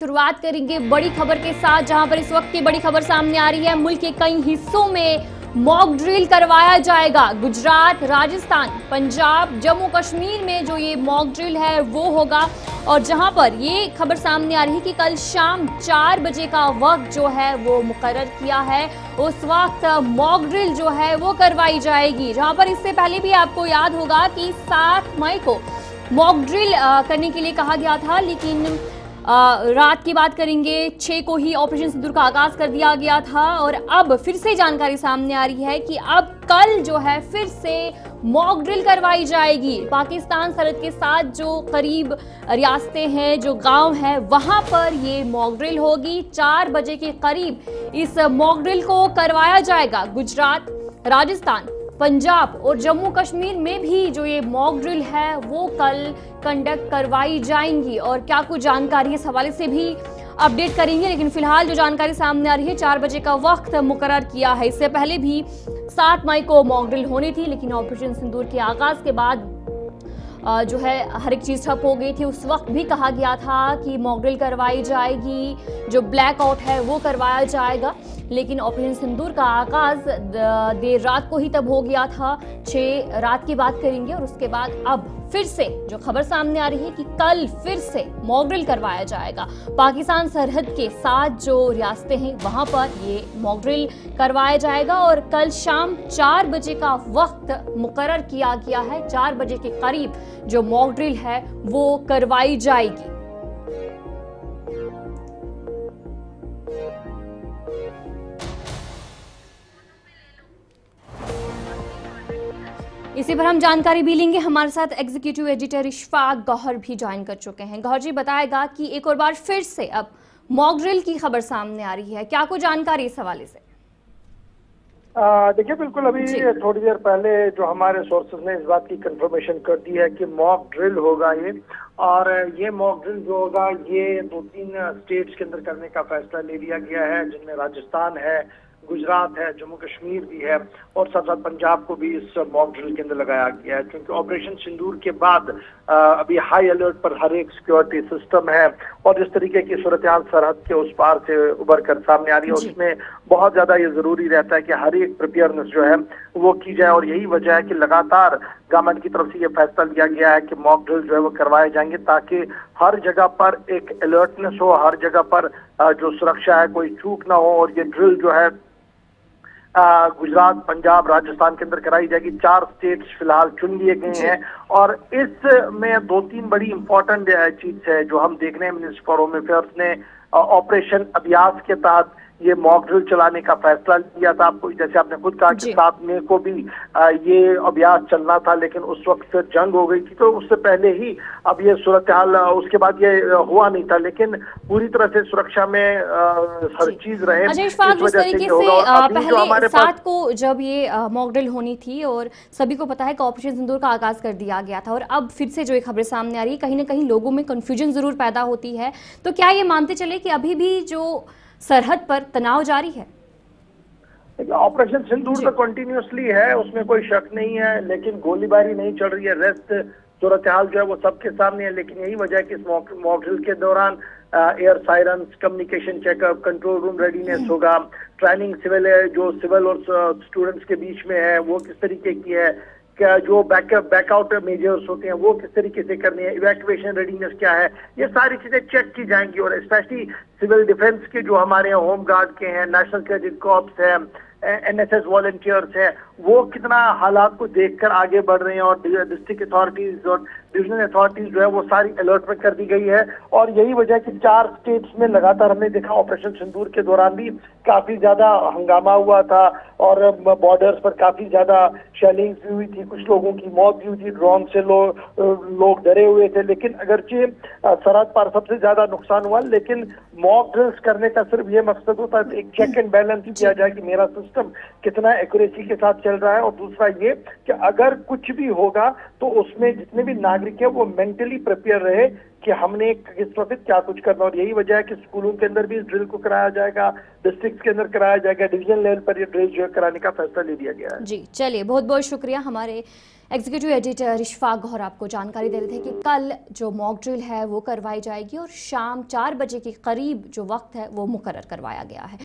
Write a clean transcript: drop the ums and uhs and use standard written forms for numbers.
शुरुआत करेंगे बड़ी खबर के साथ, जहां पर इस वक्त की बड़ी खबर सामने आ रही है। मुल्क के कई हिस्सों में मॉक ड्रिल करवाया जाएगा। गुजरात, राजस्थान, पंजाब, जम्मू कश्मीर में जो ये मॉक ड्रिल है वो होगा। और जहां पर ये खबर सामने आ रही है कि कल शाम 4 बजे का वक्त जो है वो मुकर्रर किया है, उस वक्त मॉक ड्रिल जो है वो करवाई जाएगी। जहां पर इससे पहले भी आपको याद होगा कि 7 मई को मॉक ड्रिल करने के लिए कहा गया था, लेकिन रात की बात करेंगे 6 को ही ऑपरेशन सिंदूर का आगाज कर दिया गया था। और अब फिर से जानकारी सामने आ रही है कि अब कल जो है फिर से मॉक ड्रिल करवाई जाएगी। पाकिस्तान सरहद के साथ जो करीब रियासतें हैं, जो गांव हैं, वहां पर ये मॉक ड्रिल होगी। 4 बजे के करीब इस मॉक ड्रिल को करवाया जाएगा। गुजरात, राजस्थान, पंजाब और जम्मू कश्मीर में भी जो ये मॉक ड्रिल है वो कल कंडक्ट करवाई जाएंगी। और क्या कुछ जानकारी इस हवाले से भी अपडेट करेंगे, लेकिन फिलहाल जो जानकारी सामने आ रही है 4 बजे का वक्त मुकर्रर किया है। इससे पहले भी 7 मई को मॉक ड्रिल होनी थी, लेकिन ऑपरेशन सिंदूर के आगाज के बाद जो है हर एक चीज ठप हो गई थी। उस वक्त भी कहा गया था कि मॉक ड्रिल करवाई जाएगी, जो ब्लैकआउट है वो करवाया जाएगा, लेकिन ऑपरेशन सिंदूर का आगाज देर रात को ही तब हो गया था। 6 रात की बात करेंगे। और उसके बाद अब फिर से जो खबर सामने आ रही है कि कल फिर से मॉक ड्रिल करवाया जाएगा। पाकिस्तान सरहद के साथ जो रियासतें हैं वहां पर ये मॉक ड्रिल करवाया जाएगा और कल शाम 4 बजे का वक्त मुकर्रर किया गया है। 4 बजे के करीब जो मॉक ड्रिल है वो करवाई जाएगी। इसी पर हम जानकारी भी लेंगे। हमारे साथ एग्जीक्यूटिव एडिटर इशफाक गौहर भी ज्वाइन कर चुके हैं। गौहर जी, बताएगा कि एक और बार फिर से अब मॉक ड्रिल की खबर सामने आ रही है, क्या कुछ जानकारी इस हवाले से? देखिए, बिल्कुल अभी थोड़ी देर पहले जो हमारे सोर्सेज ने इस बात की कंफर्मेशन कर दी है कि मॉक ड्रिल होगा ये। और ये मॉक ड्रिल जो होगा ये 2-3 स्टेट्स के अंदर करने का फैसला ले लिया गया है, जिनमें राजस्थान है, गुजरात है, जम्मू कश्मीर भी है और साथ साथ पंजाब को भी इस मॉक ड्रिल के अंदर लगाया गया है। क्योंकि ऑपरेशन सिंदूर के बाद अभी हाई अलर्ट पर हर एक सिक्योरिटी सिस्टम है और जिस तरीके की सूरत हाल सरहद के उस पार से उभर कर सामने आ रही है, उसमें बहुत ज्यादा ये जरूरी रहता है कि हर एक प्रिपेयरनेस जो है वो की जाए। और यही वजह है कि लगातार गवर्नमेंट की तरफ से ये फैसला लिया गया है कि मॉक ड्रिल जो है वो करवाए जाएंगे, ताकि हर जगह पर एक अलर्टनेस हो, हर जगह पर जो सुरक्षा है कोई चूक ना हो। और ये ड्रिल जो है गुजरात, पंजाब, राजस्थान के अंदर कराई जाएगी। 4 स्टेट्स फिलहाल चुन लिए गए हैं और इसमें 2-3 बड़ी इंपॉर्टेंट चीज है जो हम देख रहे हैं। मिनिस्टर फॉर होम अफेयर्स ने ऑपरेशन अभ्यास के तहत ये मॉक ड्रिल चलाने का फैसला लिया था। आपको जैसे आपने खुद कहा कि 7 मई को भी ये अभ्यास चलना था, लेकिन उस वक्त फिर जंग हो गई थी, तो उससे पहले ही अब ये सूरत हाल, उसके बाद ये हुआ नहीं था। लेकिन पूरी तरह से सुरक्षा में हर चीज रहे, जिस तरीके से पहले 7 को जब ये मॉक ड्रिल होनी थी और सभी को पता है कि ऑपरेशन सिंदूर का आगाज कर दिया गया था, और अब फिर से जो ये खबरें सामने आ रही है, कहीं ना कहीं लोगों में कंफ्यूजन जरूर पैदा होती है। तो क्या ये मानते चले कि अभी भी जो सरहद पर तनाव जारी है? ऑपरेशन सिंदूर तो कंटिन्यूसली है, उसमें कोई शक नहीं है, लेकिन गोलीबारी नहीं चल रही है। रेस्ट सूरत हाल जो है वो सबके सामने है। लेकिन यही वजह है कि इस मॉक ड्रिल के दौरान air sirens, communication checkup, control room readiness होगा, ट्रेनिंग सिविल और स्टूडेंट्स के बीच में है वो किस तरीके की है, क्या जो बैकआउट मेजर्स होते हैं वो किस तरीके से करनी है, इवैक्यूएशन रेडीनेस क्या है, ये सारी चीजें चेक की जाएंगी। और स्पेशली सिविल डिफेंस के जो हमारे यहाँ होम गार्ड के हैं, नेशनल क्रेडिट कॉर्प्स है, NSS वॉलंटियर्स है, वो कितना हालात को देखकर आगे बढ़ रहे हैं। और डिस्ट्रिक्ट अथॉरिटीज और डिविजनल अथॉरिटीज जो है वो सारी अलर्ट में कर दी गई है। और यही वजह है कि 4 स्टेट्स में लगातार हमने देखा ऑपरेशन सिंदूर के दौरान भी काफी ज्यादा हंगामा हुआ था और बॉर्डर्स पर काफी ज्यादा शेलिंग्स भी हुई थी, कुछ लोगों की मौत भी हुई थी, ड्रोन से लोग डरे हुए थे। लेकिन अगरचे सरहद पर सबसे ज्यादा नुकसान हुआ, लेकिन मॉक ड्रिल्स करने का सिर्फ ये मकसद होता है एक चेक एंड बैलेंस किया जाए कि मेरा सिस्टम सिस्टम कितना एक्यूरेसी के साथ चल रहा है, और दूसरा ये कि अगर कुछ भी होगा तो उसमें जितने भी नागरिक हैं वो मेंटली प्रिपेयर रहे कि हमने किस वक्त क्या कुछ करना। और यही वजह है कि स्कूलों के अंदर भी इस ड्रिल को कराया जाएगा, डिस्ट्रिक्ट के अंदर कराया जाएगा, डिवीजन लेवल पर ये ड्रिल जो है कराने का फैसला ले लिया गया है। जी चलिए, बहुत बहुत शुक्रिया। हमारे एग्जीक्यूटिव एडिटर इशफाक गौहर आपको जानकारी दे रहे थे कि कल जो मॉक ड्रिल है वो करवाई जाएगी और शाम 4 बजे के करीब जो वक्त है वो मुकर्रर करवाया गया है।